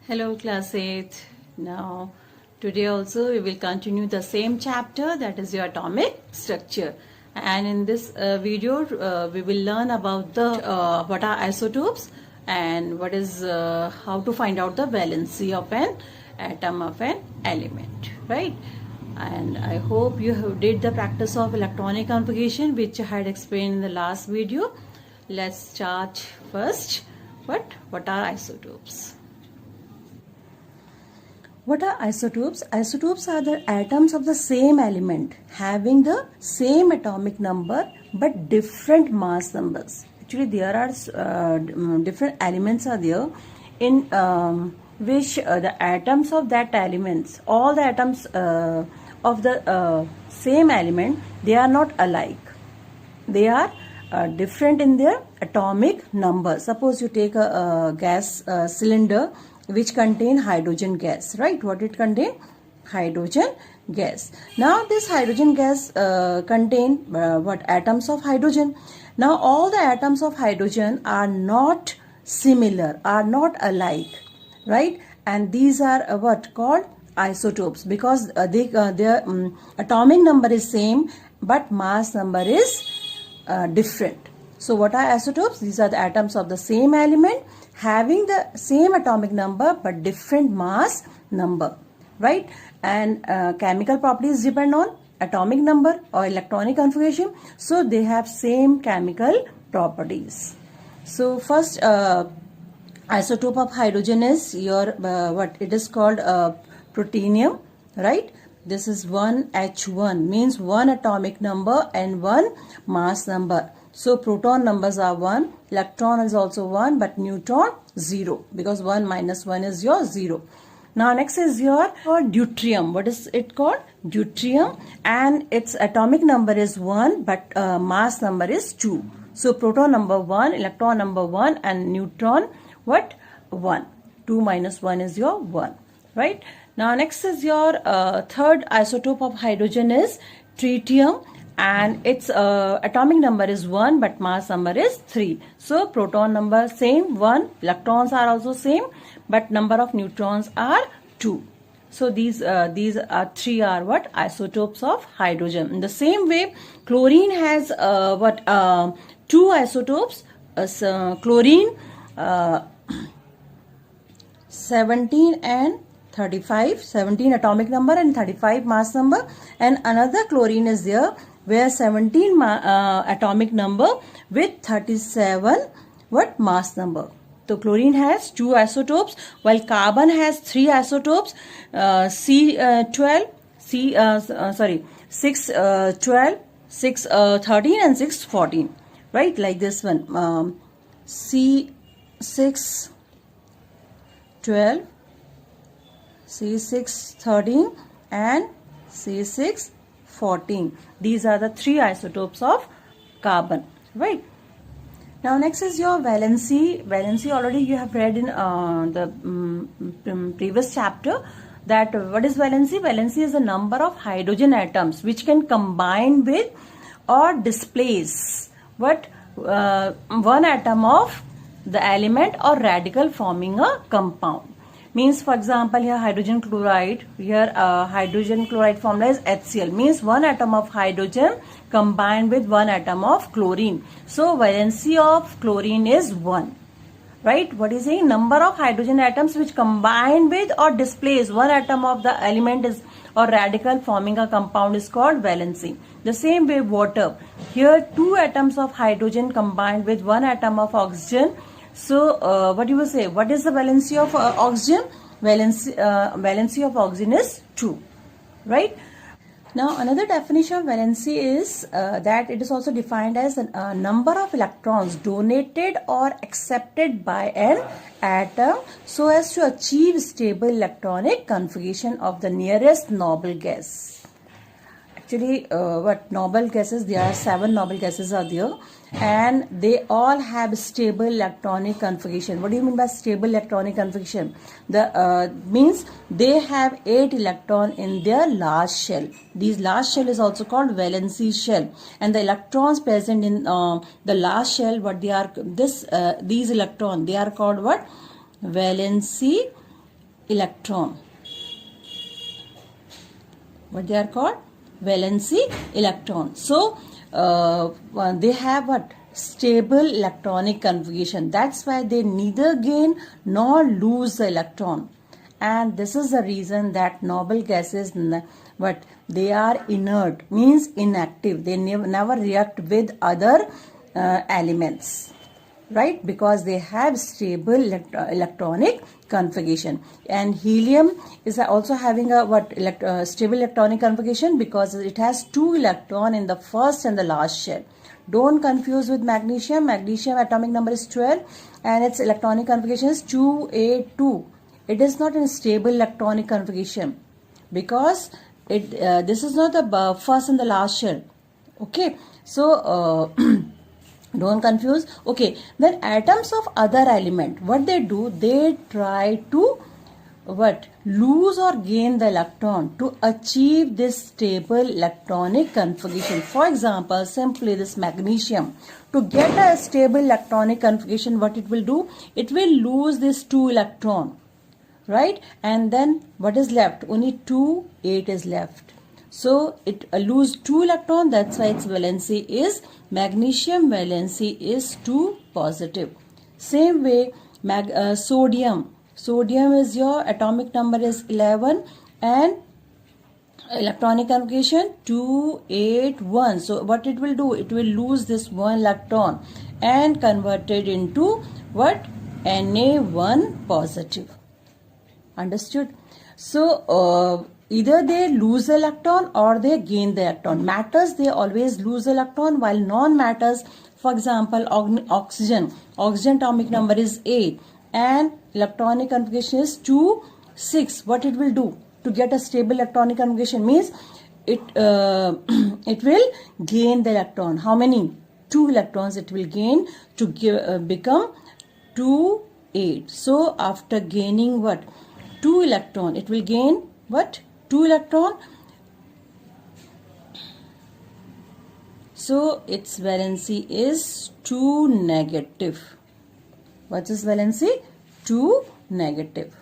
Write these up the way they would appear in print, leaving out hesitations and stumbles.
Hello class 8. Now today also we will continue the same chapter, that is your atomic structure, and in this video we will learn about the what are isotopes and what is how to find out the valency of an atom of an element, right? And I hope you have did the practice of electronic configuration which I had explained in the last video. Let's start first. What are isotopes? What are isotopes? Isotopes are the atoms of the same element having the same atomic number but different mass numbers. Actually, there are different elements are there in which the atoms of that elements, all the atoms of the same element, they are not alike. They are different in their atomic number. Suppose you take a gas cylinder which contain hydrogen gas, right? What it contain? Hydrogen gas. Now this hydrogen gas contain what? Atoms of hydrogen. Now all the atoms of hydrogen are not similar, are not alike, right? And these are what called isotopes, because their atomic number is same but mass number is different. So what are isotopes? These are the atoms of the same element having the same atomic number but different mass number, right? And chemical properties depend on atomic number or electronic configuration, so they have same chemical properties. So first isotope of hydrogen is your what it is called protonium, right? This is 1H1, means one atomic number and one mass number. So proton numbers are 1, electron is also 1, but neutron 0, because 1 minus 1 is your 0. Now next is your deuterium. What is it called? Deuterium, and its atomic number is 1, but mass number is 2. So proton number 1, electron number 1, and neutron what? 1. 2 minus 1 is your 1, right? Now next is your third isotope of hydrogen is tritium, and its atomic number is 1 but mass number is 3. So proton number same 1, electrons are also same, but number of neutrons are 2. So these are three are what? Isotopes of hydrogen. In the same way, chlorine has two isotopes. Chlorine 17 and 35, 17 atomic number and 35 mass number, and another chlorine is there where 17 atomic number with 37 what mass number. So chlorine has two isotopes, while carbon has three isotopes, C12, 612, 613 and 614, right? Like this one, C612, C613 and C614. These are the three isotopes of carbon, right? Now next is your valency. Valency already you have read in the previous chapter, that what is valency? Valency is the number of hydrogen atoms which can combine with or displace what one atom of the element or radical forming a compound. Means, for example, here hydrogen chloride, here hydrogen chloride formula is HCl, means one atom of hydrogen combined with one atom of chlorine. So valency of chlorine is 1, right? What is saying? Number of hydrogen atoms which combine with or displace one atom of the element is or radical forming a compound is called valency. The same way water, here two atoms of hydrogen combined with one atom of oxygen. So what you will say? What is the valency of oxygen? Valency of oxygen is 2, right? Now another definition of valency is that it is also defined as a number of electrons donated or accepted by an atom so as to achieve stable electronic configuration of the nearest noble gas. Actually, what noble gases? There are 7 noble gases are there, and they all have stable electronic configuration. What do you mean by stable electronic configuration? The means they have 8 electron in their last shell. These last shell is also called valency shell, and the electrons present in the last shell, what they are, these electron, they are called what? Valency electron. What they are called? Valency electron. So they have what? Stable electronic configuration. That's why they neither gain nor lose the electron. And this is the reason that noble gases, but they are inert, means inactive. They never react with other elements, right? Because they have stable electronic configuration. And helium is also having a stable electronic configuration because it has 2 electrons in the first and the last shell. Don't confuse with magnesium. Magnesium atomic number is 12 and its electronic configuration is 282. It is not in stable electronic configuration because this is not the first and the last shell. Okay, so don't confuse. Okay, then atoms of other element, what they do, they try to lose or gain the electron to achieve this stable electronic configuration. For example, simply this magnesium, to get a stable electronic configuration, what it will do, it will lose this 2 electron, right? And then what is left? Only 8 is left. So it lose 2 electron. That's why its valency is, magnesium valency is 2 positive. Same way sodium. Sodium is your atomic number is 11 and electronic configuration 281. So what it will do? It will lose this 1 electron and convert it into what? Na1 positive. Understood? So either they lose the electron or they gain the electron. Matters, they always lose the electron, while non-matters, for example, oxygen. Oxygen atomic number is 8 and electronic configuration is 2, 6. What it will do? To get a stable electronic configuration means it will gain the electron. How many? 2 electrons it will gain to become 2, 8. So after gaining what? 2 electron, it will gain what? 2 electron. So its valency is 2 negative. What is valency? 2 negative.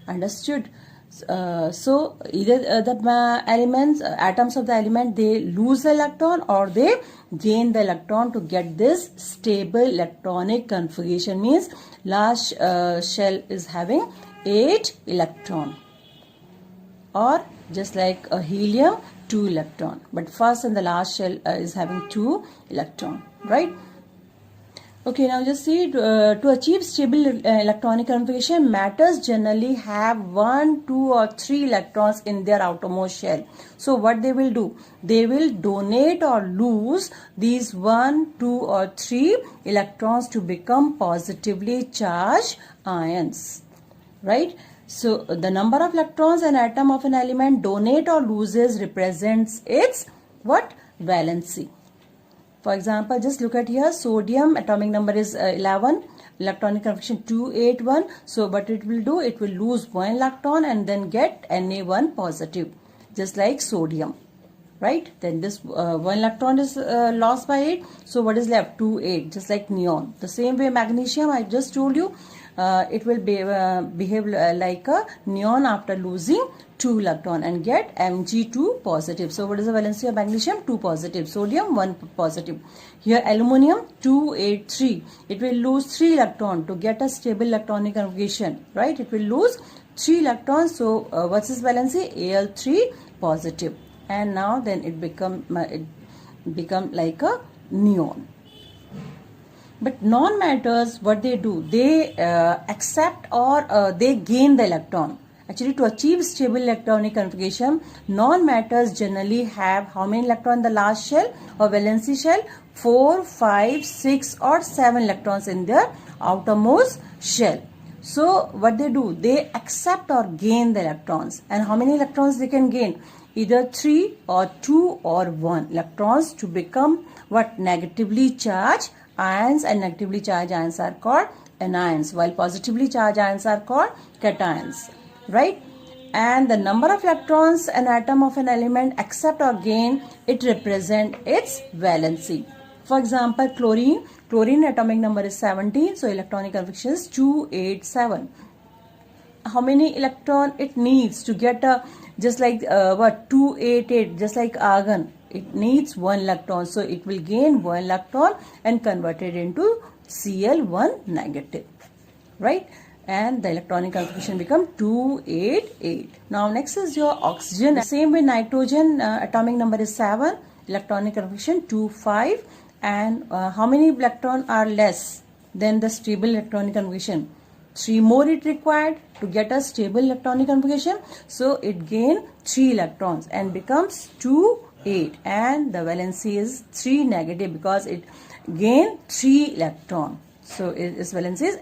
Understood? So either the elements, atoms of the element, they lose the electron or they gain the electron to get this stable electronic configuration. Means last shell is having 8 electron, or just like a helium 2 electron, but first and the last shell is having 2 electron, right? Okay, now just see, to achieve stable electronic configuration, matters generally have 1, 2 or 3 electrons in their outermost shell. So what they will do? They will donate or lose these 1, 2 or 3 electrons to become positively charged ions, right? So the number of electrons an atom of an element donate or loses represents its what? Valency. For example, just look at here, sodium atomic number is 11, electronic configuration 281. So what it will do? It will lose 1 electron and then get Na1 positive, just like sodium, right? Then this 1 electron is lost by 8. So what is left? 2, 8, just like neon. The same way magnesium, I just told you, it will behave like a neon after losing 2 electron and get Mg2 positive. So what is the valency of magnesium? 2 positive. Sodium 1 positive. Here aluminium 283. It will lose 3 electron to get a stable electronic configuration, right? It will lose 3 electrons. So what's its valency? Al3 positive. And now then it become like a neon. But non-matters, what they do? They accept or they gain the electron. Actually, to achieve stable electronic configuration, non-matters generally have how many electrons in the last shell or valency shell? 4, 5, 6 or 7 electrons in their outermost shell. So what they do? They accept or gain the electrons. And how many electrons they can gain? Either 3 or 2 or 1 electrons to become what? Negatively charged ions, and negatively charged ions are called anions, while positively charged ions are called cations, right? And the number of electrons an atom of an element accept or gain, it represents its valency. For example, chlorine atomic number is 17, so electronic configuration is 287. how many electron it needs to get a, just like 288, just like argon, it needs 1 electron, so it will gain 1 electron and convert it into Cl1 negative, right? And the electronic configuration become 288. Now next is your oxygen. Same way nitrogen, atomic number is 7, electronic configuration 25, and how many electron are less than the stable electronic configuration? 3 more it required to get a stable electronic configuration, so it gain 3 electrons and becomes 28, and the valency is 3 negative because it gain 3 electron, so its valency is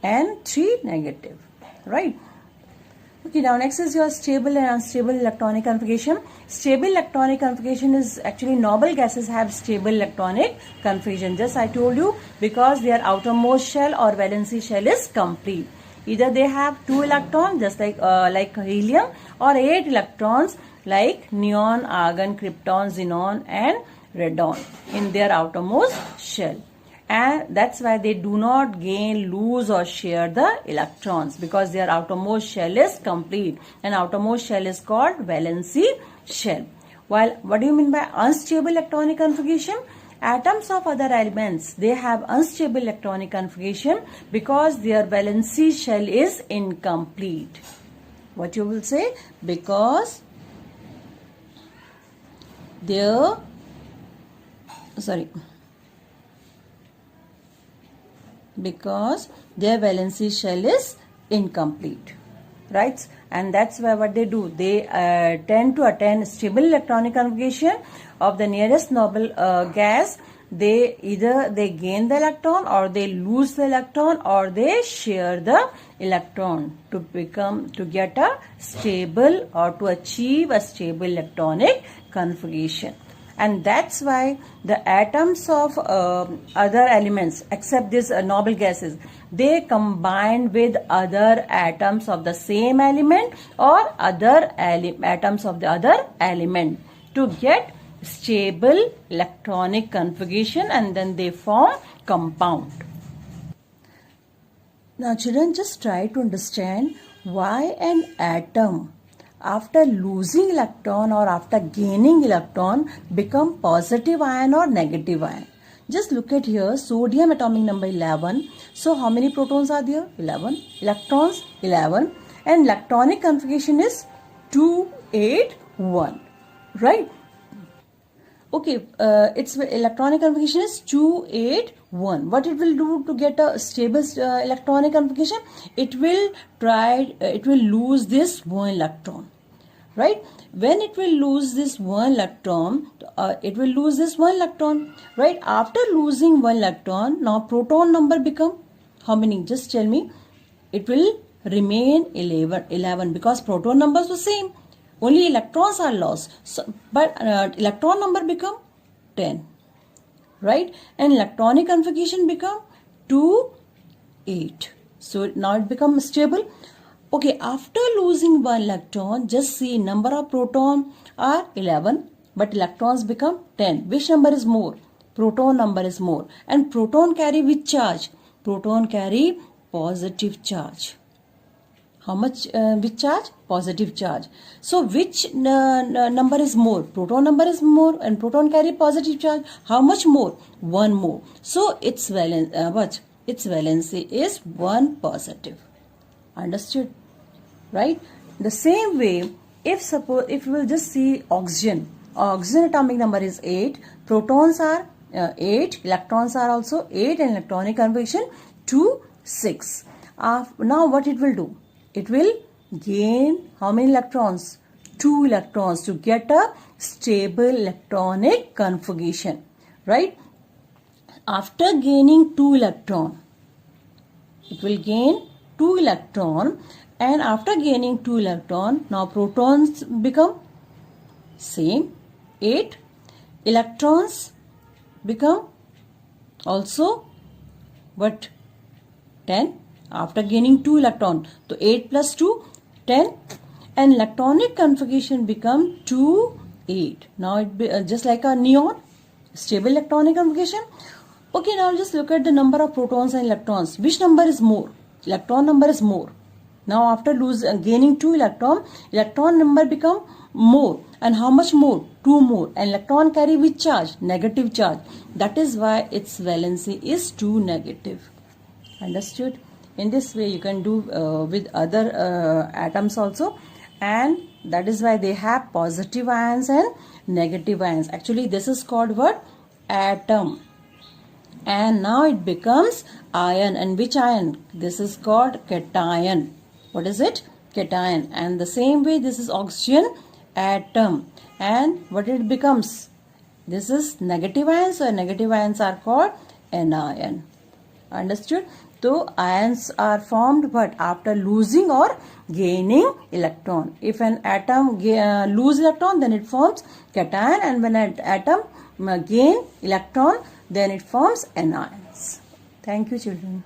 n3 negative, right? Okay, now next is your stable and unstable electronic configuration. Stable electronic configuration is actually noble gases have stable electronic configuration. Just I told you, because their outermost shell or valency shell is complete. Either they have 2 electrons just like helium, or 8 electrons like neon, argon, krypton, xenon and radon in their outermost shell. And that's why they do not gain, lose or share the electrons, because their outermost shell is complete, and outermost shell is called valency shell. While what do you mean by unstable electronic configuration? Atoms of other elements, they have unstable electronic configuration because their valency shell is incomplete. What you will say? Because their valency shell is incomplete, right? And that's why what they do, they tend to attain stable electronic configuration of the nearest noble gas. They either they gain the electron, or they lose the electron, or they share the electron to get a stable or to achieve a stable electronic configuration. And that's why the atoms of other elements, except these noble gases, they combine with other atoms of the same element or other atoms of the other element to get stable electronic configuration, and then they form compound. Now children, just try to understand why an atom, after losing electron or after gaining electron, become positive ion or negative ion. Just look at here, sodium atomic number 11. So how many protons are there? 11. Electrons 11, and electronic configuration is 281, right? Okay, its electronic configuration is 281. What it will do to get a stable electronic configuration? It will lose this 1 electron. Right? When it will lose this 1 electron, right? After losing 1 electron, now proton number become how many? Just tell me. It will remain 11 because proton numbers were same. Only electrons are lost. So, but electron number become 10. Right? And electronic configuration become 2, 8. So now it becomes stable. Okay, after losing 1 electron, just see number of proton are 11, but electrons become 10. Which number is more? Proton number is more. And proton carry which charge? Proton carry positive charge. How much? Which charge? Positive charge. So which number is more? Proton number is more, and proton carry positive charge. How much more? 1 more. So its valency is 1 positive. Understood? Right? The same way, if we will just see oxygen atomic number is 8, protons are 8, electrons are also 8, and electronic configuration 2, 6. Now what it will do? It will gain how many electrons? 2 electrons to get a stable electronic configuration, right? After gaining 2 electron, it will gain 2 electron, and after gaining 2 electron, now protons become same 8, electrons become also what? 10. After gaining 2 electron, so 8 plus 2, 10, and electronic configuration become 2, 8. Now it be, just like a neon, stable electronic configuration. Okay, now just look at the number of protons and electrons. Which number is more? Electron number is more. Now after gaining 2 electron number become more. And how much more? 2 more. And electron carry which charge? Negative charge. That is why its valency is 2 negative. Understood? In this way you can do with other atoms also, and that is why they have positive ions and negative ions. Actually this is called what? Atom. And now it becomes ion. And which ion? This is called cation. What is it? Cation. And the same way this is oxygen atom. And what it becomes? This is negative ions. So negative ions are called anion. Understood? So ions are formed but after losing or gaining electron. If an atom lose electron, then it forms cation, and when an atom gain electron, then it forms anions. Thank you, children.